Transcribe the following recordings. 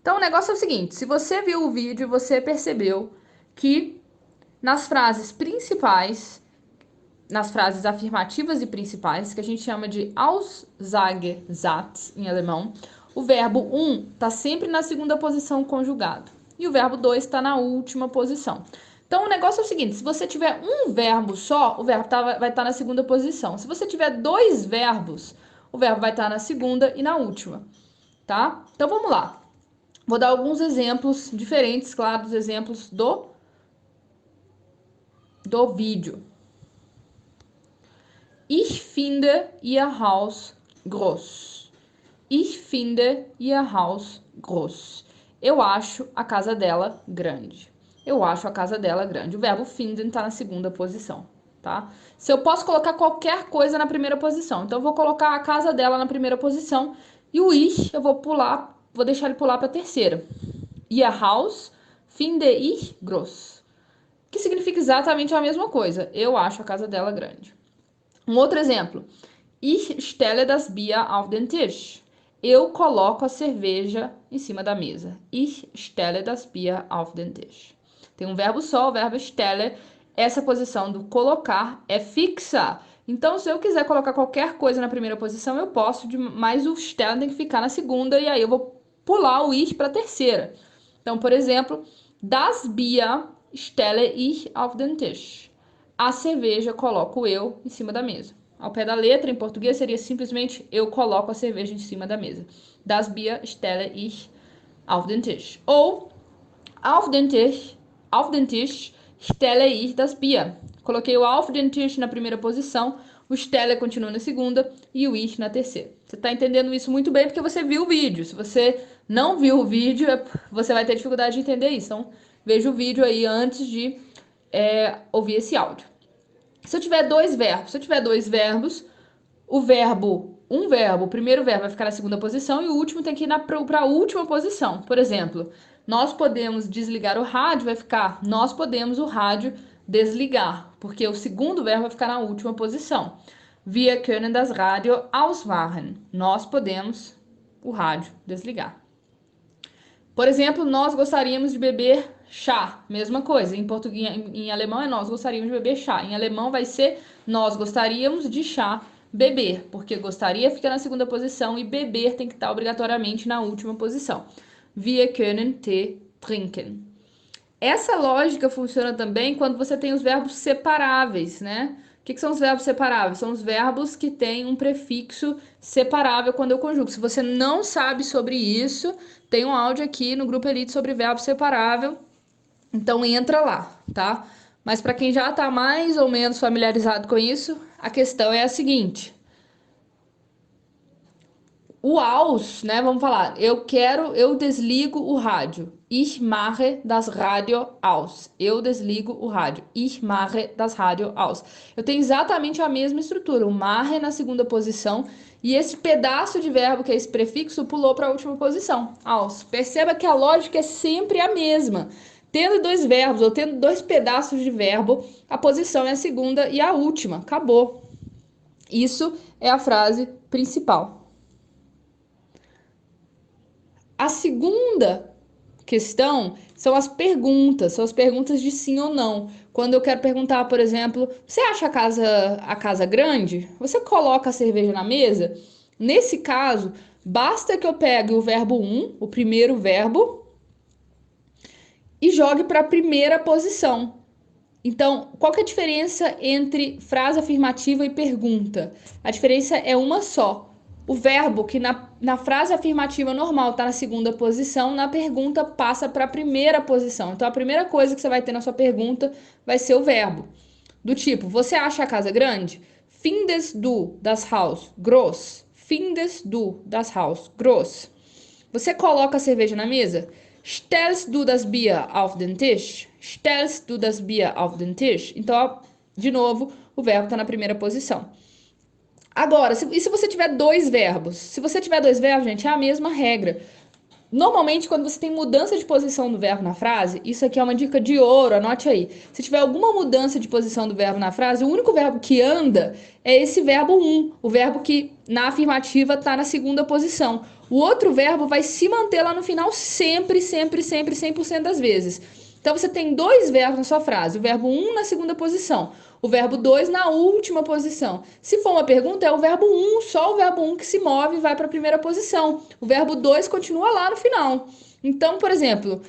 Então, o negócio é o seguinte, se você viu o vídeo, você percebeu que nas frases principais, nas frases afirmativas e principais, que a gente chama de Aussagesatz em alemão, o verbo está sempre na segunda posição conjugado e o verbo 2 está na última posição. Então, o negócio é o seguinte, se você tiver um verbo só, o verbo vai estar na segunda posição. Se você tiver dois verbos, o verbo vai estar na segunda e na última, tá? Então, vamos lá. Vou dar alguns exemplos diferentes, claro, dos exemplos do vídeo. Ich finde Ihr Haus groß. Ich finde Ihr Haus groß. Eu acho a casa dela grande. Eu acho a casa dela grande. O verbo finden está na segunda posição, tá? Se eu posso colocar qualquer coisa na primeira posição. Então, eu vou colocar a casa dela na primeira posição. E o ich, eu vou pular, vou deixar ele pular para a terceira. Ihr Haus finde ich groß. Que significa exatamente a mesma coisa. Eu acho a casa dela grande. Um outro exemplo. Ich stelle das Bier auf den Tisch. Eu coloco a cerveja em cima da mesa. Ich stelle das Bier auf den Tisch. Tem um verbo só, o verbo stelle. Essa posição do colocar é fixa. Então, se eu quiser colocar qualquer coisa na primeira posição, eu posso, mas o stelle tem que ficar na segunda, e aí eu vou pular o ich para a terceira. Então, por exemplo, das Bier stelle ich auf den Tisch. A cerveja coloco eu em cima da mesa. Ao pé da letra, em português, seria simplesmente eu coloco a cerveja em cima da mesa. Das Bier stelle ich auf den Tisch. Ou auf den Tisch stelle ich das Bier. Coloquei o auf den Tisch na primeira posição, o stelle continua na segunda e o ich na terceira. Você está entendendo isso muito bem porque você viu o vídeo. Se você não viu o vídeo, você vai ter dificuldade de entender isso. Então, veja o vídeo aí antes de ouvir esse áudio. Se eu tiver dois verbos, o primeiro verbo vai ficar na segunda posição e o último tem que ir para a última posição. Por exemplo, nós podemos desligar o rádio, vai ficar nós podemos o rádio desligar, porque o segundo verbo vai ficar na última posição. Wir können das Radio ausmachen. Nós podemos o rádio desligar. Por exemplo, nós gostaríamos de beber chá. Mesma coisa. Em português, em alemão é nós gostaríamos de beber chá. Em alemão vai ser nós gostaríamos de chá beber, porque gostaria fica na segunda posição e beber tem que estar obrigatoriamente na última posição. Wir können Tee trinken. Essa lógica funciona também quando você tem os verbos separáveis, né? O que são os verbos separáveis? São os verbos que têm um prefixo separável quando eu conjugo. Se você não sabe sobre isso, tem um áudio aqui no Grupo Elite sobre verbo separável, então entra lá, tá? Mas para quem já está mais ou menos familiarizado com isso, a questão é a seguinte. O aus, né? Vamos falar. Eu desligo o rádio. Ich mache das Radio aus. Eu desligo o rádio. Ich mache das Radio aus. Eu tenho exatamente a mesma estrutura. O mache na segunda posição e esse pedaço de verbo, que é esse prefixo, pulou para a última posição. Aus. Perceba que a lógica é sempre a mesma. Tendo dois verbos ou tendo dois pedaços de verbo, a posição é a segunda e a última. Acabou. Isso é a frase principal. A segunda questão são as perguntas de sim ou não. Quando eu quero perguntar, por exemplo, você acha a casa grande? Você coloca a cerveja na mesa? Nesse caso, basta que eu pegue o verbo o primeiro verbo, e jogue para a primeira posição. Então, qual que é a diferença entre frase afirmativa e pergunta? A diferença é uma só. O verbo que na frase afirmativa normal está na segunda posição, na pergunta passa para a primeira posição. Então, a primeira coisa que você vai ter na sua pergunta vai ser o verbo. Do tipo, você acha a casa grande? Findest du das Haus groß? Findest du das Haus groß? Você coloca a cerveja na mesa? Stellst du das Bier auf den Tisch? Stellst du das Bier auf den Tisch? Então, de novo, o verbo está na primeira posição. Agora, e se você tiver dois verbos? Se você tiver dois verbos, gente, é a mesma regra. Normalmente, quando você tem mudança de posição do verbo na frase, isso aqui é uma dica de ouro, anote aí. Se tiver alguma mudança de posição do verbo na frase, o único verbo que anda é esse verbo o verbo que na afirmativa está na segunda posição. O outro verbo vai se manter lá no final sempre, sempre, sempre, 100% das vezes. Então, você tem dois verbos na sua frase, o verbo na segunda posição, o verbo 2 na última posição. Se for uma pergunta, é o verbo só o verbo que se move e vai para a primeira posição. O verbo 2 continua lá no final. Então, por exemplo,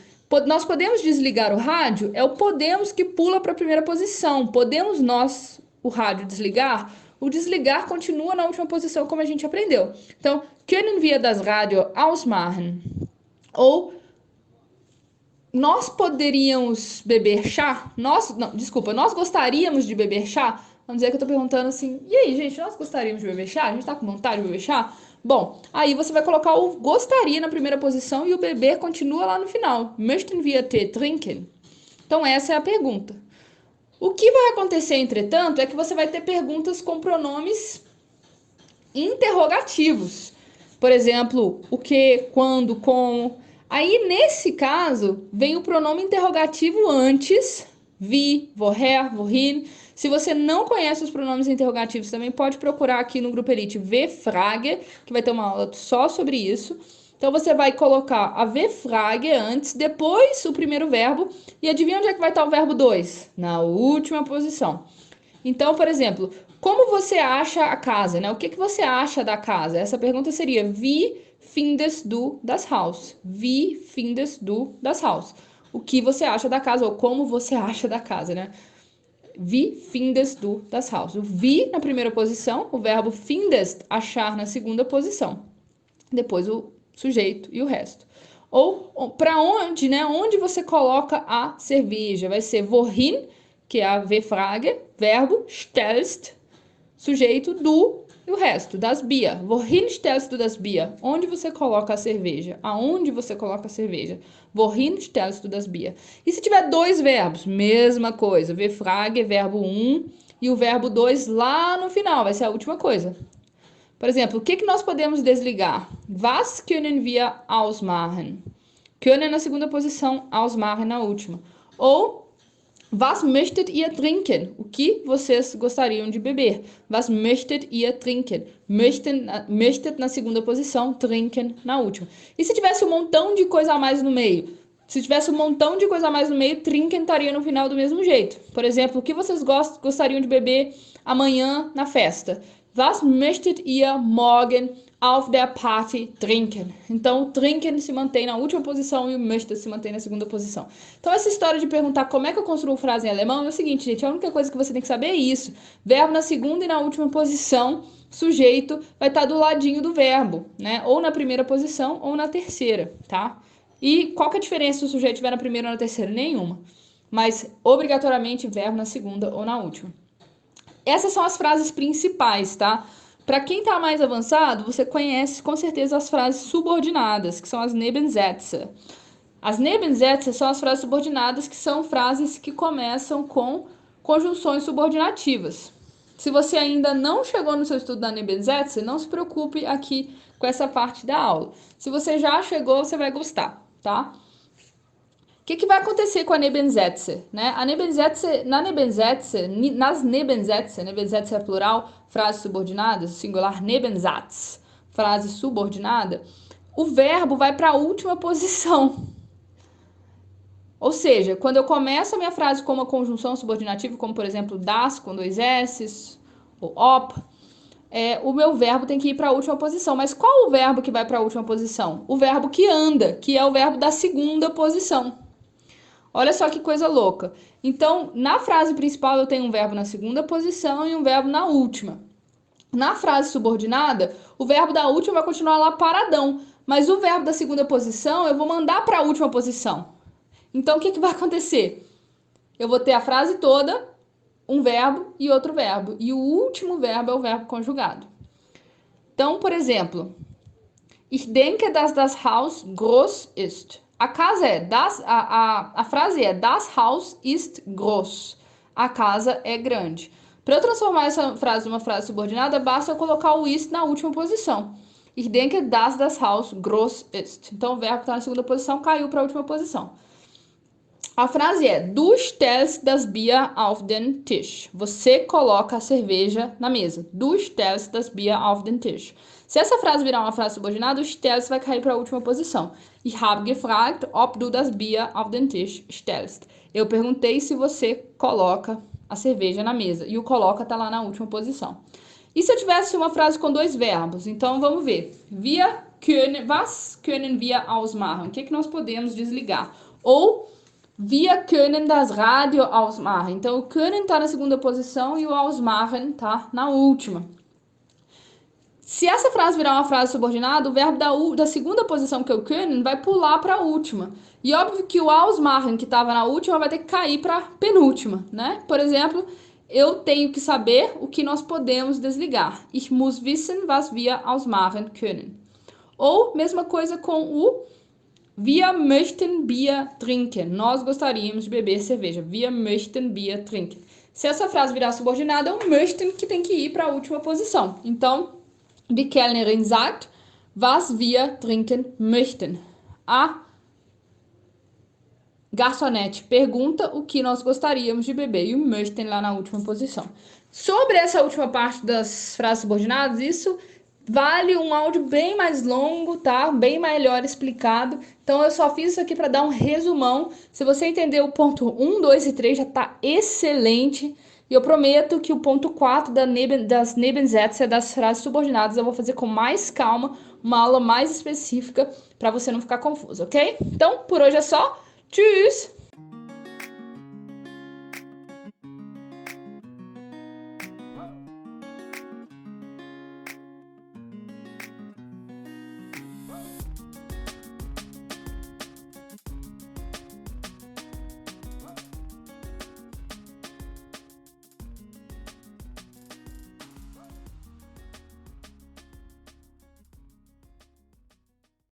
nós podemos desligar o rádio, é o podemos que pula para a primeira posição. Podemos nós, o rádio, desligar? O desligar continua na última posição, como a gente aprendeu. Então, können wir das Radio ausmachen? Ou nós poderíamos beber chá? Nós gostaríamos de beber chá? Vamos dizer que eu tô perguntando assim, e aí, gente, nós gostaríamos de beber chá? A gente tá com vontade de beber chá? Bom, aí você vai colocar o gostaria na primeira posição e o beber continua lá no final. Möchten wir Tee trinken? Então essa é a pergunta. O que vai acontecer, entretanto, é que você vai ter perguntas com pronomes interrogativos. Por exemplo, o que, quando, como. Aí, nesse caso, vem o pronome interrogativo antes, wie, woher, wohin. Se você não conhece os pronomes interrogativos, também pode procurar aqui no Grupo Elite W-Frage, que vai ter uma aula só sobre isso. Então, você vai colocar a W-Frage antes, depois o primeiro verbo, e adivinha onde é que vai estar o verbo 2? Na última posição. Então, por exemplo, como você acha a casa, né? O que você acha da casa? Essa pergunta seria wie findest du das Haus? Wie findest du das Haus? O que você acha da casa ou como você acha da casa, né? Wie findest du das Haus? O wie na primeira posição, o verbo findest, achar na segunda posição. Depois o sujeito e o resto. Ou para onde, né? Onde você coloca a cerveja? Vai ser wohin, que é a W-Frage, verbo stellst, sujeito do e o resto, das Bier. Wohin stellst du das Bier? Onde você coloca a cerveja? Aonde você coloca a cerveja? Wohin stellst du das Bier? E se tiver dois verbos? Mesma coisa. W-Frage, verbo e o verbo 2 lá no final, vai ser a última coisa. Por exemplo, o que nós podemos desligar? Was können wir ausmachen? Können na segunda posição, ausmachen na última. Ou was möchtet ihr trinken? O que vocês gostariam de beber? Was möchtet ihr trinken? Möchtet na segunda posição, trinken na última. E se tivesse um montão de coisa a mais no meio? Se tivesse um montão de coisa a mais no meio, trinken estaria no final do mesmo jeito. Por exemplo, o que vocês gostariam de beber amanhã na festa? Was möchtet ihr morgen auf der Party trinken? Então, trinken se mantém na última posição e o möchtet se mantém na segunda posição. Então, essa história de perguntar como é que eu construo frase em alemão é o seguinte, gente, a única coisa que você tem que saber é isso. Verbo na segunda e na última posição, sujeito vai estar do ladinho do verbo, né? Ou na primeira posição ou na terceira, tá? E qual que é a diferença se o sujeito estiver na primeira ou na terceira? Nenhuma. Mas, obrigatoriamente, verbo na segunda ou na última. Essas são as frases principais, tá? Para quem tá mais avançado, você conhece com certeza as frases subordinadas, que são as Nebensätze. As Nebensätze são as frases subordinadas, que são frases que começam com conjunções subordinativas. Se você ainda não chegou no seu estudo da Nebensätze, não se preocupe aqui com essa parte da aula. Se você já chegou, você vai gostar, tá? O que vai acontecer com a Nebensätze? Né? Nas Nebensätze é plural, frases subordinadas, singular Nebensatz, frase subordinada, o verbo vai para a última posição. Ou seja, quando eu começo a minha frase com uma conjunção subordinativa, como por exemplo das com 2 S's, ou op, o meu verbo tem que ir para a última posição. Mas qual o verbo que vai para a última posição? O verbo que anda, que é o verbo da segunda posição. Olha só que coisa louca. Então, na frase principal eu tenho um verbo na segunda posição e um verbo na última. Na frase subordinada, o verbo da última vai continuar lá paradão, mas o verbo da segunda posição eu vou mandar para a última posição. Então, o que vai acontecer? Eu vou ter a frase toda, um verbo e outro verbo. E o último verbo é o verbo conjugado. Então, por exemplo, ich denke, dass das Haus groß ist. A casa a frase é das Haus ist groß. A casa é grande. Para eu transformar essa frase numa frase subordinada, basta eu colocar o ist na última posição. Ich denke, dass das Haus groß ist. Então, o verbo que está na segunda posição caiu para a última posição. A frase é: Du stellst das Bier auf den Tisch. Você coloca a cerveja na mesa. Du stellst das Bier auf den Tisch. Se essa frase virar uma frase subordinada, o stellst vai cair para a última posição. Ich habe gefragt, ob du das Bier auf den Tisch stellst. Eu perguntei se você coloca a cerveja na mesa. E o coloca está lá na última posição. E se eu tivesse uma frase com dois verbos? Então, vamos ver. Was können wir ausmachen? O que nós podemos desligar? Ou wir können das Radio ausmachen. Então, o können está na segunda posição e o ausmachen está na última. Se essa frase virar uma frase subordinada, o verbo da segunda posição, que é o können, vai pular para a última. E óbvio que o ausmachen, que estava na última, vai ter que cair para a penúltima, né? Por exemplo, eu tenho que saber o que nós podemos desligar. Ich muss wissen, was wir ausmachen können. Ou, mesma coisa com o Wir möchten Bier trinken. Nós gostaríamos de beber cerveja. Wir möchten Bier trinken. Se essa frase virar subordinada, é o möchten que tem que ir para a última posição. Então, die Kellnerin sagt, was wir trinken möchten. A garçonete pergunta o que nós gostaríamos de beber. E o möchten lá na última posição. Sobre essa última parte das frases subordinadas, isso vale um áudio bem mais longo, tá? Bem melhor explicado. Então, eu só fiz isso aqui para dar um resumão. Se você entender o ponto 1, 2 e 3, já tá excelente. E eu prometo que o ponto 4 das Nebensätze, das frases subordinadas, eu vou fazer com mais calma, uma aula mais específica, para você não ficar confuso, ok? Então, por hoje é só. Tschüss!